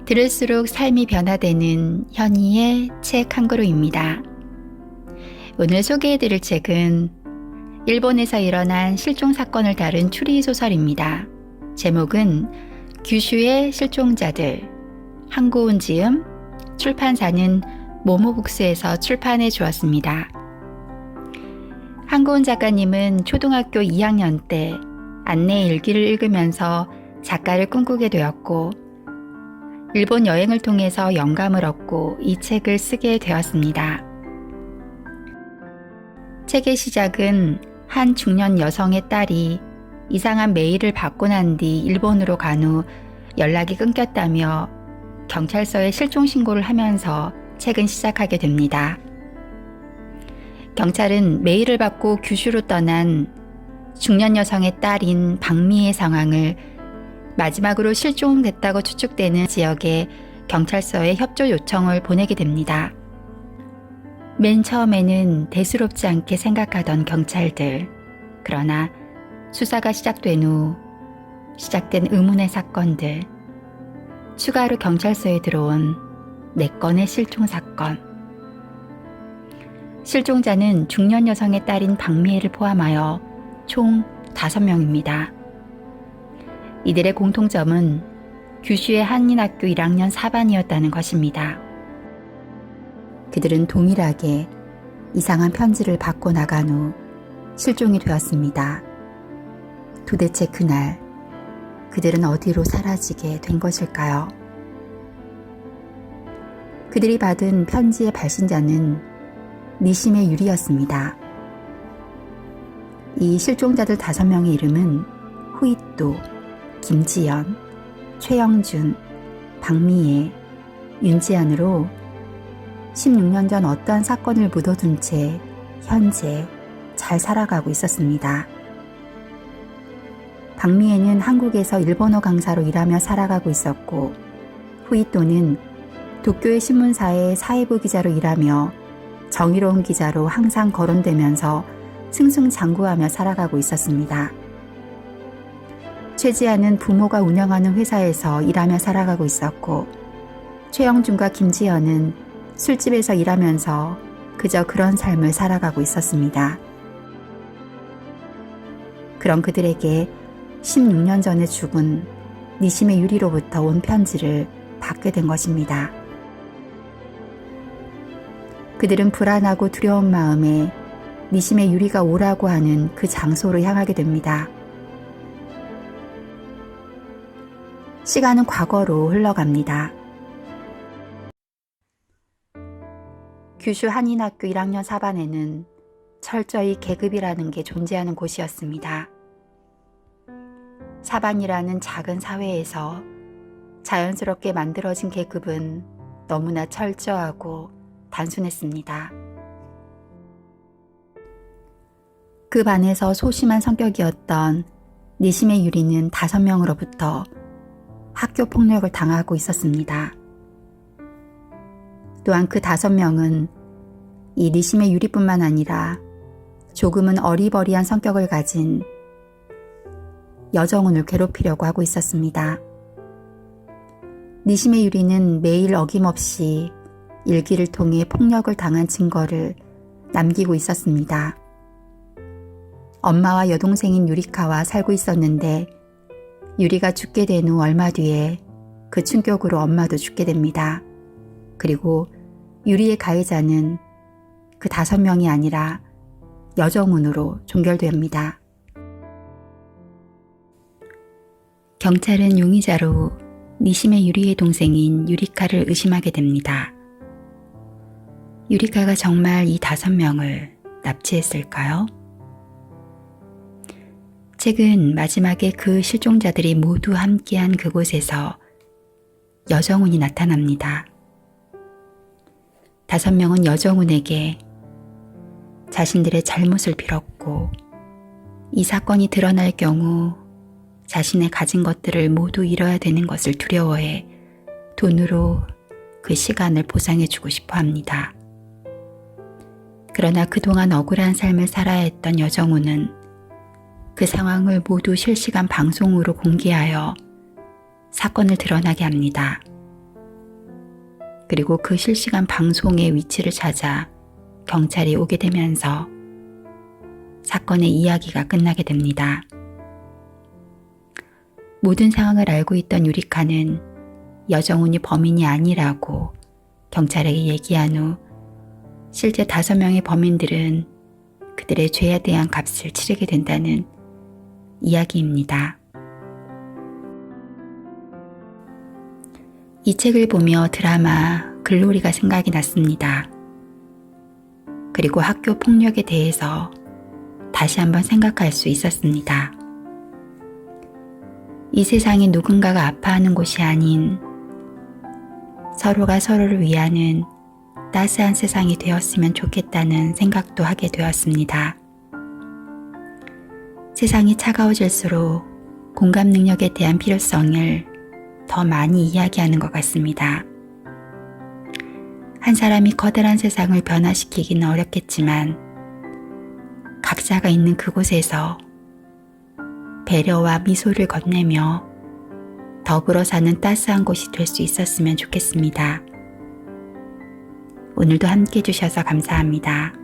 들을수록 삶이 변화되는 현희의 책 한 그루입니다. 오늘 소개해드릴 책은 일본에서 일어난 실종 사건을 다룬 추리소설입니다. 제목은 규슈의 실종자들, 한고은 지음, 출판사는 모모북스에서 출판해 주었습니다. 한고은 작가님은 초등학교 2학년 때 안내 일기를 읽으면서 작가를 꿈꾸게 되었고, 일본 여행을 통해서 영감을 얻고 이 책을 쓰게 되었습니다. 책의 시작은 한 중년 여성의 딸이 이상한 메일을 받고 난 뒤 일본으로 간 후 연락이 끊겼다며 경찰서에 실종 신고를 하면서 책은 시작하게 됩니다. 경찰은 메일을 받고 규슈로 떠난 중년 여성의 딸인 박미의 상황을 마지막으로 실종됐다고 추측되는 지역에 경찰서에 협조 요청을 보내게 됩니다. 맨 처음에는 대수롭지 않게 생각하던 경찰들. 그러나 수사가 시작된 후 시작된 의문의 사건들. 추가로 경찰서에 들어온 4건의 실종 사건. 실종자는 중년 여성의 딸인 박미애를 포함하여 총 5명입니다. 이들의 공통점은 규슈의 한인학교 1학년 4반이었다는 것입니다. 그들은 동일하게 이상한 편지를 받고 나간 후 실종이 되었습니다. 도대체 그날 그들은 어디로 사라지게 된 것일까요? 그들이 받은 편지의 발신자는 니시메 유리였습니다. 이 실종자들 5명의 이름은 후이또, 김지연, 최영준, 박미애, 윤지안으로 16년 전 어떠한 사건을 묻어둔 채 현재 잘 살아가고 있었습니다. 박미애는 한국에서 일본어 강사로 일하며 살아가고 있었고, 후이또는 도쿄의 신문사의 사회부 기자로 일하며 정의로운 기자로 항상 거론되면서 승승장구하며 살아가고 있었습니다. 최지아는 부모가 운영하는 회사에서 일하며 살아가고 있었고, 최영준과 김지연은 술집에서 일하면서 그저 그런 삶을 살아가고 있었습니다. 그런 그들에게 16년 전에 죽은 니시메 유리로부터 온 편지를 받게 된 것입니다. 그들은 불안하고 두려운 마음에 니시메 유리가 오라고 하는 그 장소로 향하게 됩니다. 시간은 과거로 흘러갑니다. 규슈 한인학교 1학년 4반에는 철저히 계급이라는 게 존재하는 곳이었습니다. 4반이라는 작은 사회에서 자연스럽게 만들어진 계급은 너무나 철저하고 단순했습니다. 그 반에서 소심한 성격이었던 니시메 유리는 5명으로부터 학교 폭력을 당하고 있었습니다. 또한 그 5명은 이 니시메 유리뿐만 아니라 조금은 어리버리한 성격을 가진 여정훈을 괴롭히려고 하고 있었습니다. 니시메 유리는 매일 어김없이 일기를 통해 폭력을 당한 증거를 남기고 있었습니다. 엄마와 여동생인 유리카와 살고 있었는데, 유리가 죽게 된 후 얼마 뒤에 그 충격으로 엄마도 죽게 됩니다. 그리고 유리의 가해자는 그 5명이 아니라 여정훈으로 종결됩니다. 경찰은 용의자로 니시메 유리의 동생인 유리카를 의심하게 됩니다. 유리카가 정말 이 5명을 납치했을까요? 책은 마지막에 그 실종자들이 모두 함께한 그곳에서 여정훈이 나타납니다. 5명은 여정훈에게 자신들의 잘못을 빌었고, 이 사건이 드러날 경우 자신의 가진 것들을 모두 잃어야 되는 것을 두려워해 돈으로 그 시간을 보상해주고 싶어 합니다. 그러나 그동안 억울한 삶을 살아야 했던 여정훈은 그 상황을 모두 실시간 방송으로 공개하여 사건을 드러나게 합니다. 그리고 그 실시간 방송의 위치를 찾아 경찰이 오게 되면서 사건의 이야기가 끝나게 됩니다. 모든 상황을 알고 있던 유리카는 여정훈이 범인이 아니라고 경찰에게 얘기한 후 실제 5명의 범인들은 그들의 죄에 대한 값을 치르게 된다는 이야기입니다. 이 책을 보며 드라마 글로리가 생각이 났습니다. 그리고 학교 폭력에 대해서 다시 한번 생각할 수 있었습니다. 이 세상이 누군가가 아파하는 곳이 아닌 서로가 서로를 위하는 따스한 세상이 되었으면 좋겠다는 생각도 하게 되었습니다. 세상이 차가워질수록 공감 능력에 대한 필요성을 더 많이 이야기하는 것 같습니다. 한 사람이 커다란 세상을 변화시키기는 어렵겠지만 각자가 있는 그곳에서 배려와 미소를 건네며 더불어 사는 따스한 곳이 될 수 있었으면 좋겠습니다. 오늘도 함께 해주셔서 감사합니다.